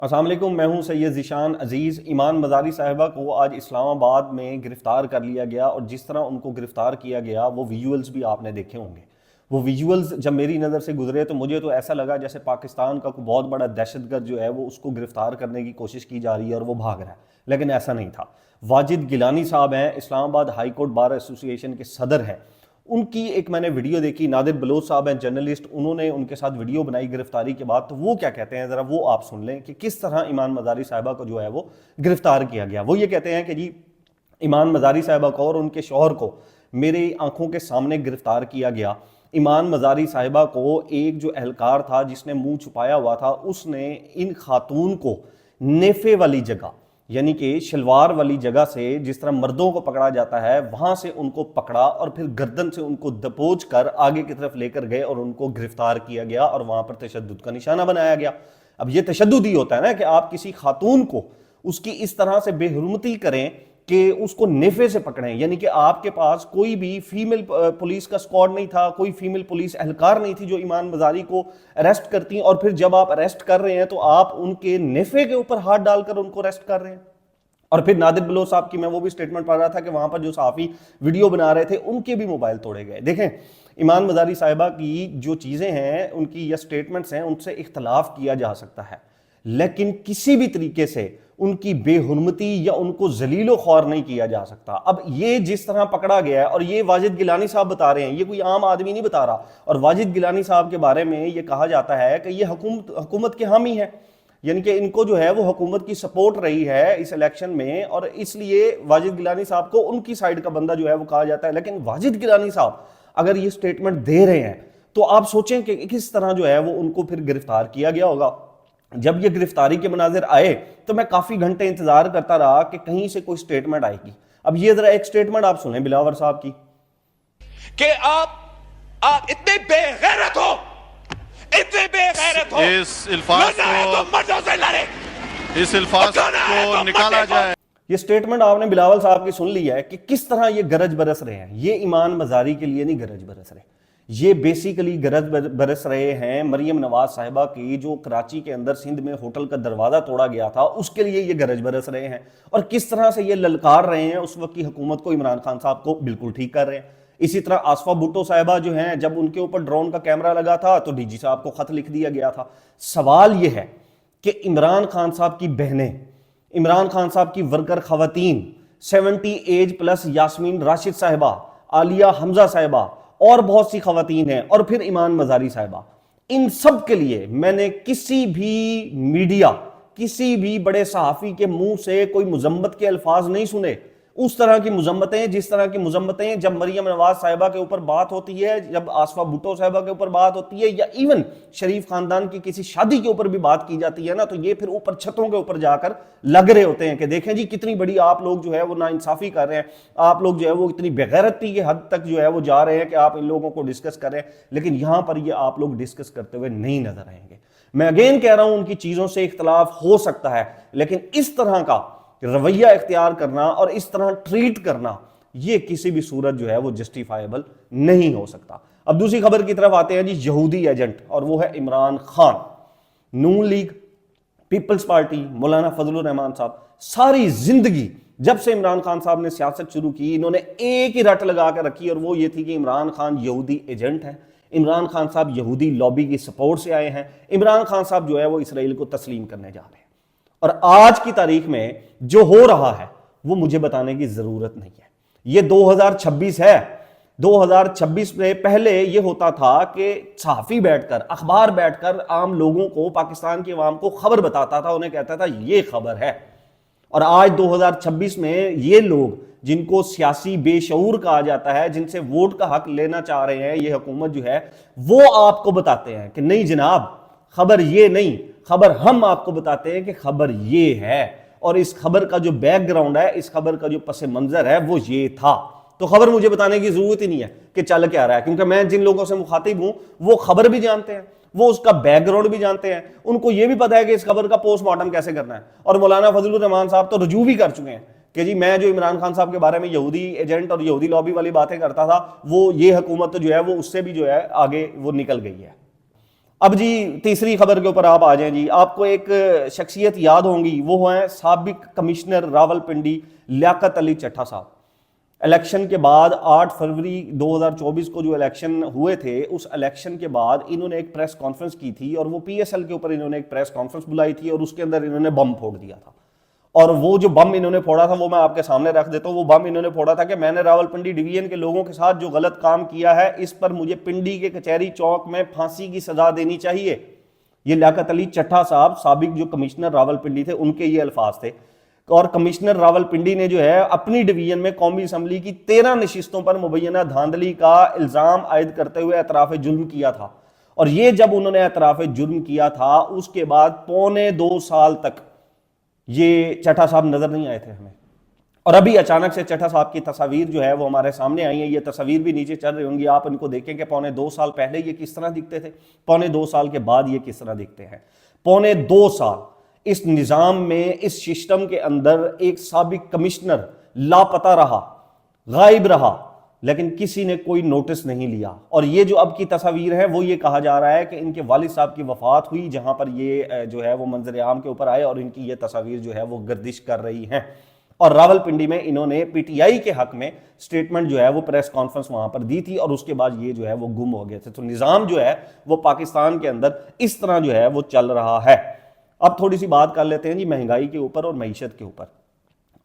अस्सलाम वालेकुम, मैं हूं सैयद ज़ीशान अजीज़। ईमान मज़ारी साहिबा को आज इस्लामाबाद में गिरफ़्तार कर लिया गया और जिस तरह उनको गिरफ़्तार किया गया वो विजुअल्स भी आपने देखे होंगे। वो विजुअल्स जब मेरी नज़र से गुजरे तो मुझे तो ऐसा लगा जैसे पाकिस्तान का कोई बहुत बड़ा दहशतगर्द जो है वो उसको गिरफ़्तार करने की कोशिश की जा रही है और वो भाग रहा है, लेकिन ऐसा नहीं था। वाजिद गिलानी साहब हैं, Islamabad high court bar association के सदर हैं। उनकी एक मैंने वीडियो देखी, नादिर बलोच साहब हैं जर्नलिस्ट, उन्होंने उनके साथ वीडियो बनाई गिरफ्तारी के बाद। तो वो क्या कहते हैं ज़रा वो आप सुन लें कि किस तरह ईमान मज़ारी साहिबा को जो है वो गिरफ्तार किया गया। वो ये कहते हैं कि जी ईमान मज़ारी साहिबा को और उनके शौहर को मेरी आंखों के सामने गिरफ्तार किया गया। ईमान मज़ारी साहिबा को एक जो एहलकार था जिसने मुंह छुपाया हुआ था, उसने इन खातून को नेफे वाली जगह यानी कि शलवार वाली जगह से जिस तरह मर्दों को पकड़ा जाता है वहां से उनको पकड़ा और फिर गर्दन से उनको दबोच कर आगे की तरफ लेकर गए और उनको गिरफ्तार किया गया और वहां पर तशद्दुद का निशाना बनाया गया। अब ये तशद्दुद ही होता है ना कि आप किसी खातून को उसकी इस तरह से बेहुरमती करें कि उसको नेफे से पकड़ें, यानी कि आपके पास कोई भी फीमेल पुलिस का स्क्वाड नहीं था, कोई फीमेल पुलिस एहलकार नहीं थी जो ईमान मज़ारी को अरेस्ट करती, और फिर जब आप अरेस्ट कर रहे हैं तो आप उनके नेफे के ऊपर हाथ डालकर उनको अरेस्ट कर रहे हैं। और फिर नादिर बलोच साहब की मैं वो भी स्टेटमेंट पढ़ रहा था कि वहां पर जो सहाफ़ी वीडियो बना रहे थे उनके भी मोबाइल तोड़े गए। देखें, ईमान मज़ारी साहिबा की जो चीज़ें हैं उनकी या स्टेटमेंट्स हैं उनसे इख्तलाफ किया जा सकता है, लेकिन किसी भी तरीके से उनकी बेहुरमती या उनको जलीलो ख्वार नहीं किया जा सकता। अब ये जिस तरह पकड़ा गया है, और ये वाजिद गिलानी साहब बता रहे हैं, ये कोई आम आदमी नहीं बता रहा। और वाजिद गिलानी साहब के बारे में ये कहा जाता है कि ये हुकूमत के हामी है, यानी कि इनको जो है वो हुकूमत की सपोर्ट रही है इस इलेक्शन में, और इसलिए वाजिद गिलानी साहब को उनकी साइड का बंदा जो है वो कहा जाता है। लेकिन वाजिद गिलानी साहब अगर ये स्टेटमेंट दे रहे हैं तो आप सोचें कि किस तरह जो है वो उनको फिर गिरफ्तार किया गया होगा। जब ये गिरफ्तारी के मनाजिर आए तो मैं काफी घंटे इंतजार करता रहा कि कहीं से कोई स्टेटमेंट आएगी। अब ये जरा एक स्टेटमेंट आप सुने बिलावर साहब की कि आप इतने बेगैरत हो, इतने बेगैरत हो, इस इल्फाज तो मर्दों से लड़े, इस इल्फाज को निकाला जाए। ये स्टेटमेंट आपने बिलावल साहब की सुन लिया है कि किस तरह ये गरज बरस रहे हैं। ये ईमान मज़ारी के लिए नहीं गरज बरस रहे, ये बेसिकली गरज बरस रहे हैं मरियम नवाज साहिबा की, जो कराची के अंदर सिंध में होटल का दरवाजा तोड़ा गया था, उसके लिए ये गरज बरस रहे हैं। और किस तरह से ये ललकार रहे हैं उस वक्त की हुकूमत को, इमरान खान साहब को बिल्कुल ठीक कर रहे हैं। इसी तरह आसफा भुट्टो साहिबा जो हैं, जब उनके ऊपर ड्रोन का कैमरा लगा था तो डीजी साहब को खत लिख दिया गया था। सवाल यह है कि इमरान खान साहब की बहनें, इमरान खान साहब की वर्कर खवातीन, 70 एज प्लस यास्मीन राशिद साहिबा, आलिया हमजा साहिबा और बहुत सी खवातीन हैं, और फिर ईमान मज़ारी साहिबा, इन सब के लिए मैंने किसी भी मीडिया, किसी भी बड़े सहाफ़ी के मुंह से कोई मुजम्मत के अल्फाज नहीं सुने। उस तरह की मुजम्मतें, जिस तरह की मुजम्मतें जब मरियम नवाज साहिबा के ऊपर बात होती है, जब आसफा भुट्टो साहिबा के ऊपर बात होती है, या इवन शरीफ खानदान की किसी शादी के ऊपर भी बात की जाती है ना, तो ये फिर ऊपर छतों के ऊपर जाकर लग रहे होते हैं कि देखें जी कितनी बड़ी आप लोग जो है वो नाइंसाफी कर रहे हैं, आप लोग जो है वो इतनी बेगैरती की हद तक जो है वो जा रहे हैं कि आप इन लोगों को डिस्कस कर रहे हैं। लेकिन यहां पर ये आप लोग डिस्कस करते हुए नहीं नजर आएंगे। मैं अगेन कह रहा हूं, उनकी चीजों से इख्तलाफ हो सकता है, लेकिन इस तरह का रवैया इख्तियार करना और इस तरह ट्रीट करना, यह किसी भी सूरत जो है वो जस्टिफाइबल नहीं हो सकता। अब दूसरी खबर की तरफ आते हैं जी, यहूदी एजेंट, और वो है इमरान खान। नून लीग, पीपल्स पार्टी, मौलाना फजलुर रहमान साहब, सारी जिंदगी जब से इमरान खान साहब ने सियासत शुरू की, इन्होंने एक ही रट लगा कर रखी, और वो ये थी कि इमरान खान यहूदी एजेंट है, इमरान खान साहब यहूदी लॉबी की सपोर्ट से आए हैं, इमरान खान साहब जो है वो इसराइल को तस्लीम करने जा रहे हैं। और आज की तारीख में जो हो रहा है वो मुझे बताने की जरूरत नहीं है। ये 2026 है। 2026 में पहले ये होता था कि सहाफी बैठकर, अखबार बैठकर आम लोगों को, पाकिस्तान की आवाम को खबर बताता था, उन्हें कहता था ये खबर है। और आज 2026 में ये लोग जिनको सियासी बेशऊर कहा जाता है, जिनसे वोट का हक लेना चाह रहे हैं ये हुकूमत जो है, वो आपको बताते हैं कि नहीं जनाब खबर ये नहीं, खबर हम आपको बताते हैं कि खबर ये है, और इस खबर का जो बैकग्राउंड है, इस खबर का जो पस मंजर है वो ये था। तो खबर मुझे बताने की जरूरत ही नहीं है कि चल क्या रहा है, क्योंकि मैं जिन लोगों से मुखातिब हूं वो खबर भी जानते हैं, वो उसका बैकग्राउंड भी जानते हैं, उनको ये भी पता है कि इस खबर का पोस्टमार्टम कैसे करना है। और मौलाना फजलुर रहमान साहब तो रुजू भी कर चुके हैं कि जी मैं जो इमरान खान साहब के बारे में यहूदी एजेंट और यहूदी लॉबी वाली बातें करता था, वो ये हुकूमत जो है वो उससे भी जो है आगे वो निकल गई है। अब जी तीसरी खबर के ऊपर आप आ जाएं जी। आपको एक शख्सियत याद होंगी, वो है साबिक कमिश्नर रावलपिंडी लियाकत अली चट्टा साहब। इलेक्शन के बाद 8 फरवरी 2024 को जो इलेक्शन हुए थे, उस इलेक्शन के बाद इन्होंने एक प्रेस कॉन्फ्रेंस की थी और वो पीएसएल के ऊपर इन्होंने एक प्रेस कॉन्फ्रेंस बुलाई थी और उसके अंदर इन्होंने बम फोड़ दिया था। और वो जो बम इन्होंने फोड़ा था वो मैं आपके सामने रख देता हूं। वो बम इन्होंने फोड़ा था कि मैंने रावलपिंडी डिवीजन के लोगों के साथ जो गलत काम किया है, इस पर मुझे पिंडी के कचहरी चौक में फांसी की सजा देनी चाहिए। ये लियाकत अली चट्टा साहब, साबिक जो कमिश्नर रावलपिंडी थे, उनके ये अल्फाज थे। और कमिश्नर रावलपिंडी ने जो है अपनी डिवीजन में कौमी असम्बली की 13 नशिस्तों पर मुबैना धांधली का इल्जाम आयद करते हुए एतराफ जुर्म किया था। और ये जब उन्होंने एतराफ जुर्म किया था, उसके बाद 1.25 साल तक ये चट्टा साहब नजर नहीं आए थे हमें। और अभी अचानक से चट्टा साहब की तस्वीर जो है वो हमारे सामने आई है। ये तस्वीर भी नीचे चल रही होंगी, आप इनको देखें कि 1.25 साल पहले ये किस तरह दिखते थे, 1.25 साल के बाद ये किस तरह दिखते हैं। 1.25 साल इस निज़ाम में, इस सिस्टम के अंदर एक साबिक कमिश्नर लापता रहा, गायब रहा, लेकिन किसी ने कोई नोटिस नहीं लिया। और ये जो अब की तस्वीर है वो ये कहा जा रहा है कि इनके वालिद साहब की वफात हुई, जहां पर ये जो है वो मंजर आम के ऊपर आए और इनकी ये तस्वीर जो है वो गर्दिश कर रही हैं। और रावलपिंडी में इन्होंने पीटीआई के हक में स्टेटमेंट जो है वो प्रेस कॉन्फ्रेंस वहां पर दी थी और उसके बाद ये जो है वो गुम हो गए थे। तो निज़ाम जो है वो पाकिस्तान के अंदर इस तरह जो है वो चल रहा है। अब थोड़ी सी बात कर लेते हैं जी महंगाई के ऊपर और मईशत के ऊपर।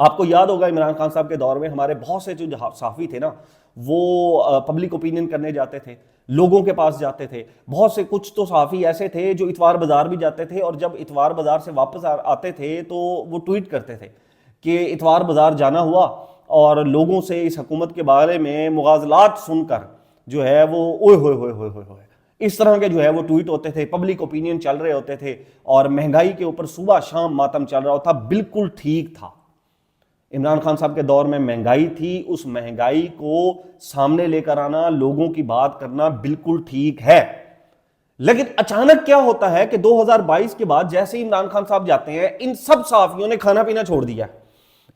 आपको याद होगा इमरान खान साहब के दौर में हमारे बहुत से जो सहाफ़ी थे ना, वो पब्लिक ओपिनियन करने जाते थे, लोगों के पास जाते थे। बहुत से कुछ तो सहाफ़ी ऐसे थे जो इतवार बाजार भी जाते थे और जब इतवार बाजार से वापस आते थे तो वो ट्वीट करते थे कि इतवार बाजार जाना हुआ और लोगों से इस हुकूमत के बारे में मुगाजलात सुनकर जो है वो ओए होए होए होए होए इस तरह के जो है वो ट्वीट होते थे, पब्लिक ओपिनियन चल रहे होते थे और महंगाई के ऊपर सुबह शाम मातम चल रहा होता। बिल्कुल ठीक था, इमरान खान साहब के दौर में महंगाई थी, उस महंगाई को सामने लेकर आना, लोगों की बात करना बिल्कुल ठीक है। लेकिन अचानक क्या होता है कि 2022 के बाद जैसे इमरान खान साहब जाते हैं, इन सब सहाफियों ने खाना पीना छोड़ दिया।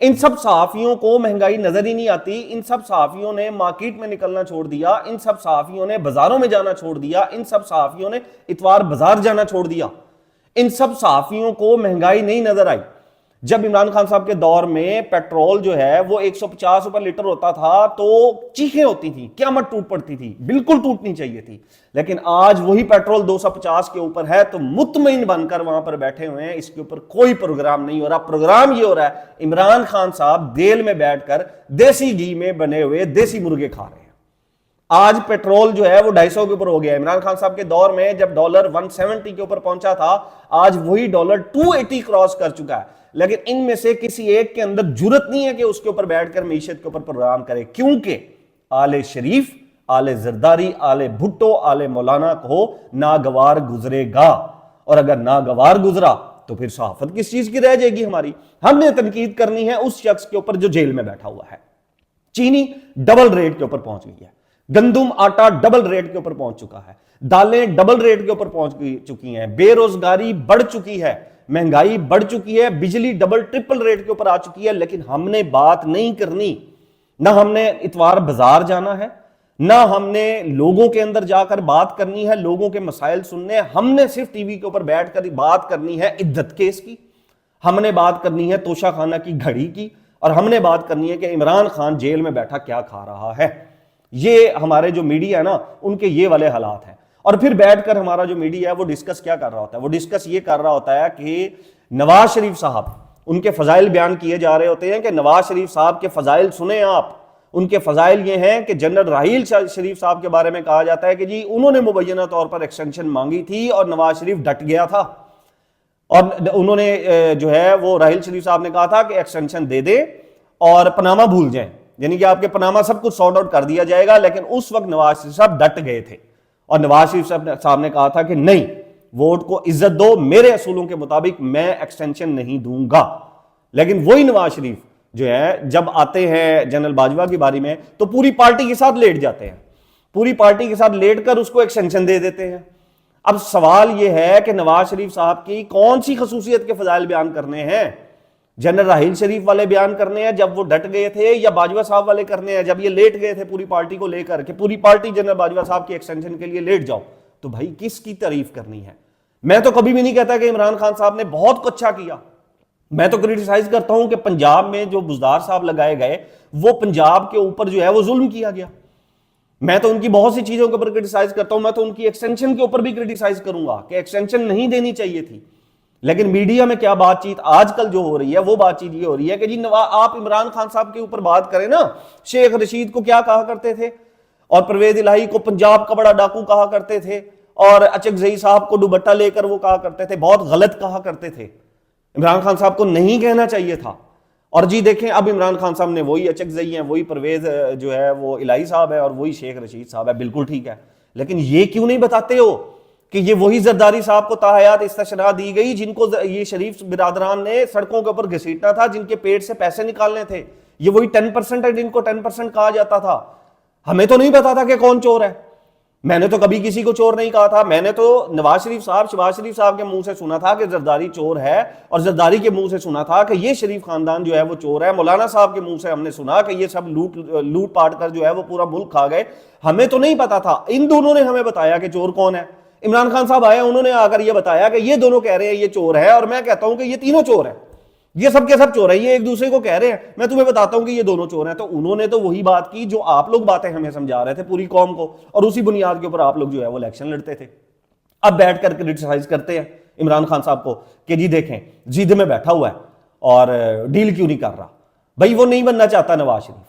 इन सब सहाफियों को महंगाई नजर ही नहीं आती। इन सब सहाफियों ने मार्केट में निकलना छोड़ दिया। इन सब सहाफियों ने बाजारों में जाना छोड़ दिया। इन सब सहाफियों ने इतवार बाजार जाना छोड़ दिया। इन सब सहाफियों को महंगाई नहीं नजर आई। जब इमरान खान साहब के दौर में पेट्रोल जो है वो 150 रुपए लीटर होता था तो चीखें होती थी, क़यामत टूट पड़ती थी, बिल्कुल टूटनी चाहिए थी। लेकिन आज वही पेट्रोल 250 के ऊपर है तो मुतमईन बनकर वहां पर बैठे हुए हैं, इसके ऊपर कोई प्रोग्राम नहीं हो रहा। प्रोग्राम ये हो रहा है इमरान खान साहब जेल में बैठकर देसी घी में बने हुए देसी मुर्गे खा रहे हैं। आज पेट्रोल जो है वो 250 के ऊपर हो गया। इमरान खान साहब के दौर में जब डॉलर 170 के ऊपर पहुंचा था, आज वही डॉलर 280 क्रॉस कर चुका है। लेकिन इनमें से किसी एक के अंदर जुर्रत नहीं है कि उसके ऊपर बैठकर मईशत के ऊपर प्रोग्राम करे, क्योंकि आले शरीफ, आले जरदारी, आले भुट्टो, आले मौलाना को नागवार गुजरेगा। और अगर नागवार गुजरा तो फिर सहाफत किस चीज की रह जाएगी हमारी। हमने तनकीद करनी है उस शख्स के ऊपर जो जेल में बैठा हुआ है। चीनी डबल रेट के ऊपर पहुंच गई है, गंदुम आटा डबल रेट के ऊपर पहुंच चुका है, दालें डबल रेट के ऊपर पहुंच चुकी हैं, बेरोजगारी बढ़ चुकी है, महंगाई बढ़ चुकी है, बिजली डबल ट्रिपल रेट के ऊपर आ चुकी है। लेकिन हमने बात नहीं करनी। ना हमने इतवार बाजार जाना है, ना हमने लोगों के अंदर जाकर बात करनी है, लोगों के मसाइल सुनने। हमने सिर्फ टीवी के ऊपर बैठकर बात करनी है इद्दत केस की, हमने बात करनी है तोशा खाना की घड़ी की, और हमने बात करनी है कि इमरान खान जेल में बैठा क्या खा रहा है। ये हमारे जो मीडिया है ना, उनके ये वाले हालात हैं। और फिर बैठकर हमारा जो मीडिया है वो डिस्कस क्या कर रहा होता है, वो डिस्कस ये कर रहा होता है कि नवाज शरीफ साहब, उनके फजाइल बयान किए जा रहे होते हैं कि नवाज शरीफ साहब के फजाइल सुने आप। उनके फजाइल ये हैं कि जनरल राहील शरीफ साहब के बारे में कहा जाता है कि जी उन्होंने मुबैना तौर पर एक्सटेंशन मांगी थी और नवाज शरीफ डट गया था। और उन्होंने जो है वो राहील शरीफ साहब ने कहा था कि एक्सटेंशन दे दे और पनामा भूल जाएं, यानी कि आपके पनामा सब कुछ सॉर्ट आउट कर दिया जाएगा। लेकिन उस वक्त नवाज शरीफ साहब डट गए थे और नवाज शरीफ साहब ने कहा था कि नहीं, वोट को इज्जत दो, मेरे असूलों के मुताबिक मैं एक्सटेंशन नहीं दूंगा। लेकिन वही नवाज शरीफ जो है जब आते हैं जनरल बाजवा की बारी में तो पूरी पार्टी के साथ लेट जाते हैं, पूरी पार्टी के साथ लेट कर उसको एक्सटेंशन दे देते हैं। अब सवाल यह है कि नवाज शरीफ साहब की कौन सी खसूसियत के फजाइल बयान करने हैं? जनरल राहील शरीफ वाले बयान करने हैं जब वो डट गए थे, या बाजवा साहब वाले करने हैं जब ये लेट गए थे पूरी पार्टी को लेकर कि पूरी पार्टी जनरल बाजवा साहब की एक्सटेंशन के लिए लेट जाओ? तो भाई किसकी तारीफ करनी है? मैं तो कभी भी नहीं कहता कि इमरान खान साहब ने बहुत कुछ अच्छा किया। मैं तो क्रिटिसाइज करता हूं कि पंजाब में जो बुजदार साहब लगाए गए, वो पंजाब के ऊपर जो है वो जुल्म किया गया। मैं तो उनकी बहुत सी चीजों के ऊपर क्रिटिसाइज करता हूं। मैं तो उनकी एक्सटेंशन के ऊपर भी क्रिटिसाइज करूंगा कि एक्सटेंशन नहीं देनी चाहिए थी। लेकिन मीडिया में क्या बातचीत आजकल जो हो रही है, वो बातचीत ये हो रही है कि जी आप इमरान खान साहब के ऊपर बात करें ना, शेख रशीद को क्या कहा करते थे, और परवेज इलाही को पंजाब का बड़ा डाकू कहा करते थे, और अचकजई साहब को दुपट्टा लेकर वो कहा करते थे, बहुत गलत कहा करते थे। इमरान खान साहब को नहीं कहना चाहिए था। और जी देखें, अब इमरान खान साहब ने वही अचकजई हैं, वही परवेज जो है वो इलाही साहब है, और वही शेख रशीद साहब है। बिल्कुल ठीक है, लेकिन ये क्यों नहीं बताते हो कि ये वही जरदारी साहब को ताहयात इस्तशरा दी गई जिनको ये शरीफ बिरादरान ने सड़कों के ऊपर घसीटना था, जिनके पेट से पैसे निकालने थे। ये वही 10% है जिनको 10% कहा जाता था। हमें तो नहीं पता था कि कौन चोर है। मैंने तो कभी किसी को चोर नहीं कहा था। मैंने तो नवाज शरीफ साहब, शहबाज शरीफ साहब के मुंह से सुना था कि जरदारी चोर है, और जरदारी के मुंह से सुना था कि ये शरीफ खानदान जो है वो चोर है। मौलाना साहब के मुंह से हमने सुना कि ये सब लूट पाट कर जो है वो पूरा मुल्क खा गए। हमें तो नहीं पता था। इन दोनों ने हमें बताया कि चोर कौन है। इमरान खान साहब आए, उन्होंने आकर ये बताया कि ये दोनों कह रहे हैं ये चोर है, और मैं कहता हूं कि ये तीनों चोर है, ये सब के सब चोर है, ये एक दूसरे को कह रहे हैं, मैं तुम्हें बताता हूं कि ये दोनों चोर हैं। तो उन्होंने तो वही बात की जो आप लोग बातें हमें समझा रहे थे पूरी कौम को, और उसी बुनियाद के ऊपर आप लोग जो है वो इलेक्शन लड़ते थे। अब बैठ कर क्रिटिसाइज करते हैं इमरान खान साहब को कि जी देखें जिद में बैठा हुआ है और डील क्यों नहीं कर रहा। भाई वो नहीं बनना चाहता नवाज शरीफ,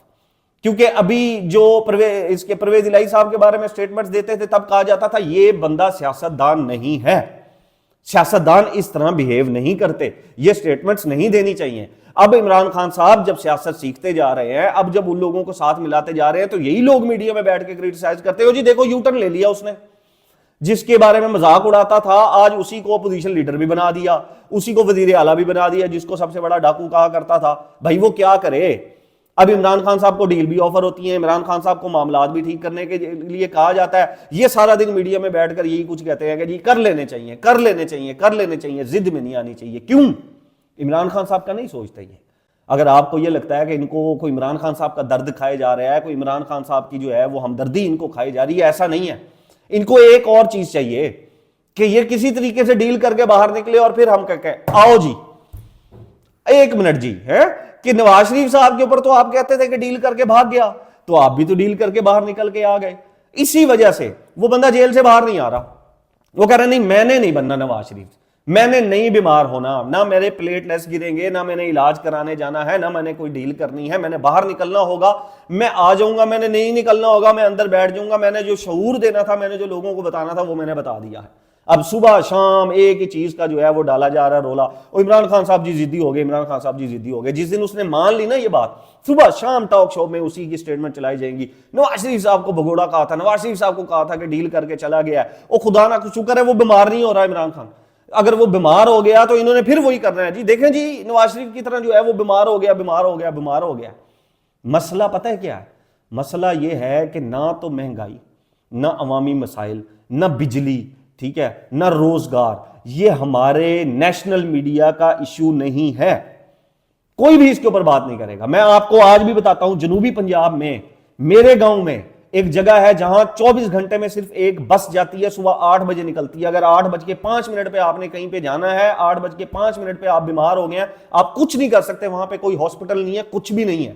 क्योंकि अभी जो परवेज इलाही साहब के बारे में स्टेटमेंट्स देते थे तब कहा जाता था ये बंदा सियासतदान नहीं है, सियासतदान इस तरह बिहेव नहीं करते, ये स्टेटमेंट्स नहीं देनी चाहिए। अब इमरान खान साहब जब सियासत सीखते जा रहे हैं, अब जब उन लोगों को साथ मिलाते जा रहे हैं, तो यही लोग मीडिया में बैठ के क्रिटिसाइज करते हो जी देखो यूटर्न ले लिया उसने, जिसके बारे में मजाक उड़ाता था आज उसी को अपोजिशन लीडर भी बना दिया, उसी को वजीर आला भी बना दिया, जिसको सबसे बड़ा डाकू कहा करता था। भाई वो क्या करे। अब इमरान खान साहब को डील भी ऑफर होती है, इमरान खान साहब को मामलात भी ठीक करने के लिए कहा जाता है। ये सारा दिन मीडिया में बैठकर यही कुछ कहते हैं कि जी कर लेने चाहिए, कर लेने चाहिए, कर लेने चाहिए, जिद में नहीं आनी चाहिए। क्यों? इमरान खान साहब का नहीं सोचते ये। अगर आपको ये लगता है कि इनको कोई इमरान खान साहब का दर्द खाया जा रहा है, कोई इमरान खान साहब की जो है वो हमदर्दी इनको खाई जा रही है, ऐसा नहीं है। इनको एक और चीज चाहिए कि ये किसी तरीके से डील करके बाहर निकले, और फिर हम कहें आओ जी 1 मिनट जी है कि नवाज शरीफ साहब के ऊपर तो आप कहते थे कि डील करके भाग गया, तो आप भी तो डील करके बाहर निकल के आ गए। इसी वजह से वो बंदा जेल से बाहर नहीं आ रहा। वो कह रहा नहीं मैंने नहीं बनना नवाज शरीफ, मैंने नहीं बीमार होना, ना मेरे प्लेटलेट्स गिरेंगे, ना मैंने इलाज कराने जाना है, ना मैंने कोई डील करनी है, मैंने बाहर निकलना होगा, मैं आ जाऊंगा, मैंने नहीं निकलना होगा, मैं अंदर बैठ जाऊंगा, मैंने जो शऊर देना था, मैंने जो लोगों को बताना था वो मैंने बता दिया है। अब सुबह शाम एक ही चीज का जो है वो डाला जा रहा है रोला, और इमरान खान साहब जी जिद्दी हो गए, इमरान खान साहब जी जिद्दी हो गए। जिस दिन उसने मान ली ना ये बात, सुबह शाम टॉक शो में उसी की स्टेटमेंट चलाई जाएंगी। नवाज शरीफ साहब को भगोड़ा कहा था, नवाज शरीफ साहब को कहा था कि डील करके चला गया है। वो खुदा ना शुक्र है वो बीमार नहीं हो रहा इमरान खान, अगर वो बीमार हो गया तो इन्होंने फिर वही करना है जी देखें जी नवाज शरीफ की तरह जो है वो बीमार हो गया, बीमार हो गया, बीमार हो गया। मसला पता है क्या है? मसला ये है कि ना तो महंगाई, ना अवामी मसाइल, ना बिजली, ठीक है, ना रोजगार, ये हमारे नेशनल मीडिया का इशू नहीं है। कोई भी इसके ऊपर बात नहीं करेगा। मैं आपको आज भी बताता हूं, जनूबी पंजाब में मेरे गांव में एक जगह है जहां 24 घंटे में सिर्फ एक बस जाती है, सुबह 8 बजे निकलती है। अगर 8:05 पे आपने कहीं पे जाना है, 8:05 पे आप बीमार हो गए हैं, आप कुछ नहीं कर सकते, वहां पे कोई हॉस्पिटल नहीं है, कुछ भी नहीं है।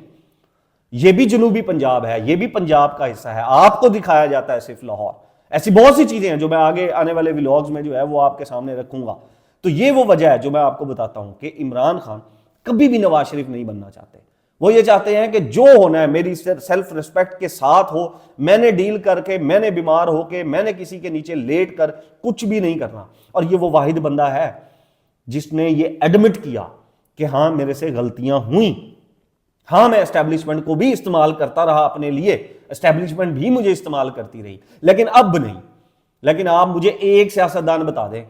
यह भी जनूबी पंजाब है, यह भी पंजाब का हिस्सा है। आपको दिखाया जाता है सिर्फ लाहौर। ऐसी बहुत सी चीजें हैं जो मैं आगे आने वाले व्लॉग्स में जो है वो आपके सामने रखूंगा। तो ये वो वजह है जो मैं आपको बताता हूं कि इमरान खान कभी भी नवाज शरीफ नहीं बनना चाहते। वो ये चाहते हैं कि जो होना है मेरी सेल्फ रिस्पेक्ट के साथ हो, मैंने डील करके, मैंने बीमार होके, मैंने किसी के नीचे लेट कर कुछ भी नहीं करना। और ये वो वाहिद बंदा है जिसने ये एडमिट किया कि हाँ मेरे से गलतियां हुई, हाँ मैं एस्टेब्लिशमेंट को भी इस्तेमाल करता रहा अपने लिए, एस्टेब्लिशमेंट भी मुझे इस्तेमाल करती रही, लेकिन अब नहीं। लेकिन आप मुझे एक सियासतदान बता दें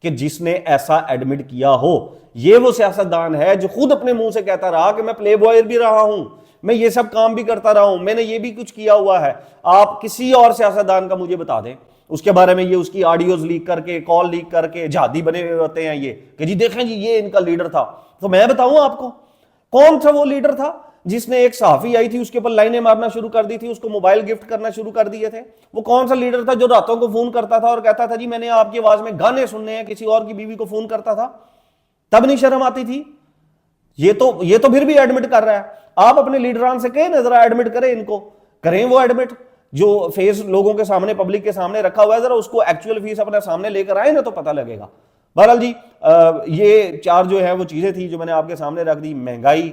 कि जिसने ऐसा एडमिट किया हो। ये वो सियासतदान है जो खुद अपने मुंह से कहता रहा कि मैं प्ले बॉय भी रहा हूं, मैं ये सब काम भी करता रहा हूं, मैंने ये भी कुछ किया हुआ है। आप किसी और सियासतदान का मुझे बता दें उसके बारे में, ये उसकी ऑडियोज लीक करके, कॉल लीक करके जहादी बने हुए होते हैं ये कि जी देखें जी ये इनका लीडर था। तो मैं बताऊं आपको कौन सा वो लीडर था? जिसने एक सहाफी आई थी उसके ऊपर लाइनें मारना शुरू कर दी थी, उसको मोबाइल गिफ्ट करना शुरू कर दिए थे? वो कौन सा लीडर था जो रातों को फोन करता था और कहता था जी मैंने आपकी आवाज में गाने सुनने हैं, किसी और की बीवी को फोन करता था? तब नहीं शर्म आती थी? ये तो फिर भी एडमिट कर रहा है। आप अपने लीडरान से कहें जरा एडमिट करें, इनको करें वो एडमिट, जो फेस लोगों के सामने पब्लिक के सामने रखा हुआ है, जरा उसको एक्चुअल फीस अपने सामने लेकर आए ना तो पता लगेगा। बहरहाल जी ये चार जो है वो चीजें थी जो मैंने आपके सामने रख दी। महंगाई,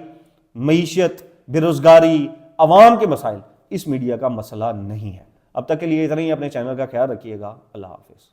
मईशत, बेरोजगारी, अवाम के मसाइल, इस मीडिया का मसला नहीं है। अब तक के लिए इतना ही। अपने चैनल का ख्याल रखिएगा। अल्लाह हाफिज।